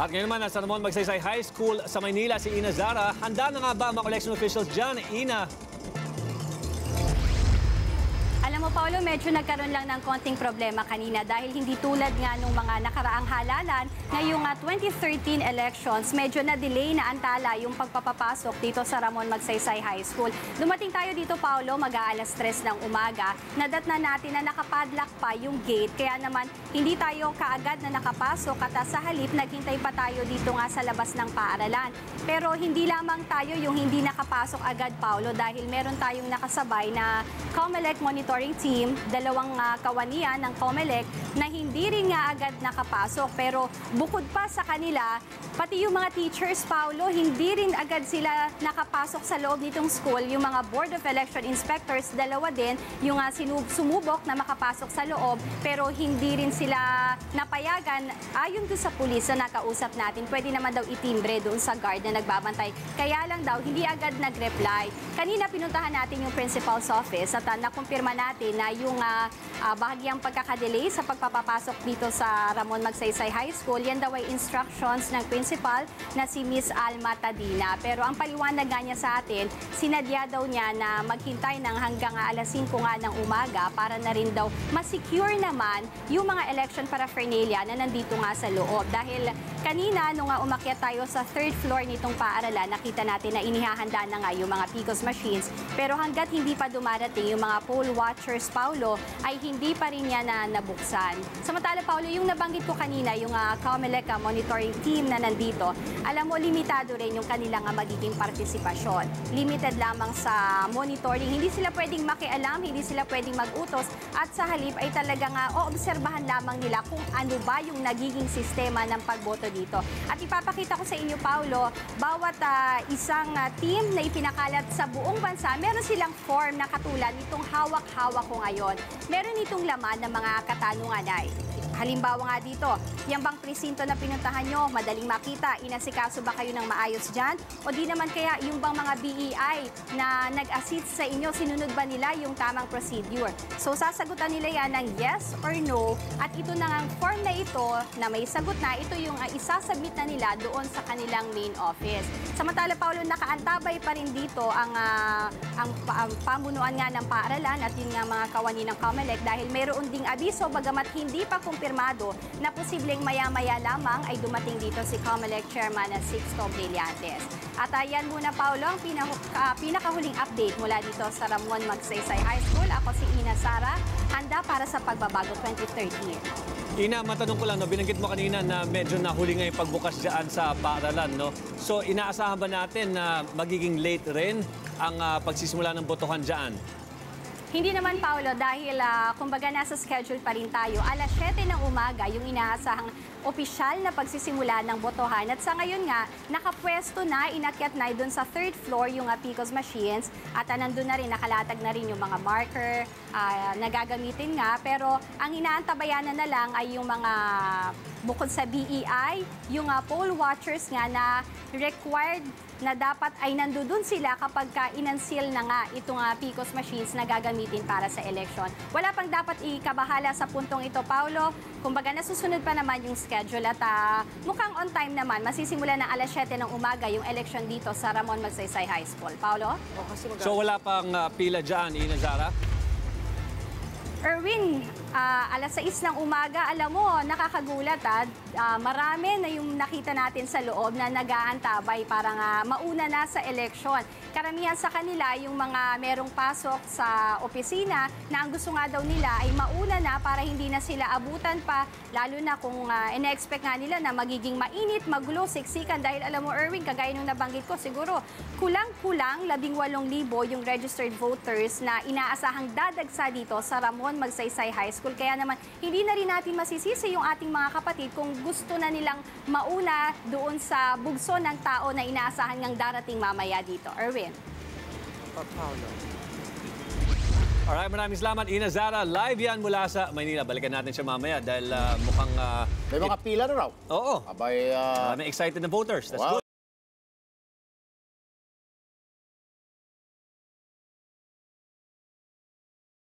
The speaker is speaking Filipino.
At ngayon naman, nasa Ramon Magsaysay High School sa Maynila si Ina Zara. Handa na nga ba ang mga election officials dyan? Ina? Alam mo, Paolo, medyo nagkaroon lang ng konting problema kanina dahil hindi tulad nga nung mga nakaraang halalan. Ngayong 2013 elections, medyo na-delay na antala yung pagpapapasok dito sa Ramon Magsaysay High School. Dumating tayo dito, Paolo, mag-aalas 3 ng umaga. Nadatnan natin na nakapadlock pa yung gate. Kaya naman, hindi tayo kaagad na nakapasok at sa halip, naghintay pa tayo dito nga sa labas ng paaralan. Pero hindi lamang tayo yung hindi nakapasok agad, Paolo, dahil meron tayong nakasabay na COMELEC monitoring team, dalawang kawanian ng COMELEC na hindi rin nga agad nakapasok. Pero bukod pa sa kanila, pati yung mga teachers, Paolo, hindi rin agad sila nakapasok sa loob nitong school. Yung mga Board of Election Inspectors, dalawa din, yung sumubok na makapasok sa loob, pero hindi rin sila napayagan. Ayon doon sa pulis na nakausap natin, pwede naman daw itimbre doon sa guard na nagbabantay. Kaya lang daw, hindi agad nag-reply. Kanina pinuntahan natin yung principal's office at nakumpirma natin na yung bahagyang pagkakadelay sa pagpapapasok dito sa Ramon Magsaysay High School, yan daw ay instructions ng principal na si Miss Alma Tadina. Pero ang paliwanag nga niya sa atin, sinadya daw niya na maghintay ng hanggang alas 5 nga ng umaga para na rin daw masecure naman yung mga election paraphernalia na nandito nga sa loob. Dahil kanina, nung umakyat tayo sa 3rd floor nitong paaralan, nakita natin na inihahanda na nga yung mga PCOS machines. Pero hanggat hindi pa dumarating yung mga poll watchers, Paulo, ay hindi pa rin yan na nabuksan. Samantala, Paulo, yung nabanggit ko kanina, yung COMELEC monitoring team na nandito, alam mo, limitado rin yung kanilang magiging partisipasyon. Limited lamang sa monitoring. Hindi sila pwedeng makialam, hindi sila pwedeng mag-utos, at sa halip ay talagang oobserbahan lamang nila kung ano ba yung nagiging sistema ng pagboto dito. At ipapakita ko sa inyo, Paulo, bawat isang team na ipinakalat sa buong bansa, meron silang form na katulad nitong hawak-hawak ko ngayon. Meron itong laman ng mga katanungan ay, halimbawa nga dito, yan bang presinto na pinuntahan nyo, madaling makita, inasikaso ba kayo ng maayos dyan? O di naman kaya yung bang mga BEI na nag-assist sa inyo, sinunod ba nila yung tamang procedure? So sasagutan nila yan ng yes or no, at ito na ang form na ito na may sagot na, ito yung isasubmit na nila doon sa kanilang main office. Samantala, Paulo, nakaantabay pa rin dito ang pamunuan nga ng paaralan at yun nga mga kawani ng COMELEC dahil mayroon ding abiso bagamat hindi pa kumpirmado na posibleng maya-maya lamang ay dumating dito si COMELEC Chairman na Sixto Brillantes. At ayan muna, Paulo, ang pinakahuling update mula dito sa Ramon Magsaysay High School. Ako si Ina Zara, handa para sa Pagbabago 2013. Ina, matanong ko lang, no, binanggit mo kanina na medyo nahuli nga yung pagbukas dyan sa paaralan, no? So, inaasahan ba natin na magiging late rin ang pagsisimula ng botohan dyan? Hindi naman, Paulo, dahil kumbaga nasa schedule pa rin tayo. Alas 7 ng umaga yung inaasahang opisyal na pagsisimula ng botohan. At sa ngayon nga, nakapwesto na, inakyat na doon sa 3rd floor yung PCOS machines. At nandun na rin, nakalatag na rin yung mga marker na gagamitin nga. Pero ang inaantabayan na lang ay yung mga bukod sa BEI, yung poll watchers nga na required na dapat ay nandoon sila kapag inansil na nga itong PCOS machines na gagamitin para sa election. Wala pang dapat ikabahala sa puntong ito, Paulo. Kumbaga, nasusunod pa naman yung schedule at mukhang on time naman. Masisimula ng alas 7 ng umaga yung election dito sa Ramon Magsaysay High School. Paulo? So wala pang pila dyan, Ina Zara? Erwin, alas 6 ng umaga, alam mo, nakakagulat marami na yung nakita natin sa loob na nag-aantabay para nga mauna na sa eleksyon. Karamihan sa kanila yung mga merong pasok sa opisina na ang gusto nga daw nila ay mauna na para hindi na sila abutan pa, lalo na kung ina-expect nga nila na magiging mainit, magulo, siksikan dahil alam mo, Erwin, kagaya nung nabanggit ko, siguro kulang-kulang 18,000 yung registered voters na inaasahang dadagsa dito sa Ramon Magsaysay High School. Kaya naman, hindi na rin natin masisisi yung ating mga kapatid kung gusto na nilang mauna doon sa bugso ng tao na inaasahan ngang darating mamaya dito. Erwin. Alright, maraming salamat, Ina Zara. Live yan mula sa Maynila. Balikan natin siya mamaya dahil mukhang... May mga pila na raw. Oo. Abay, May excited na voters. That's good.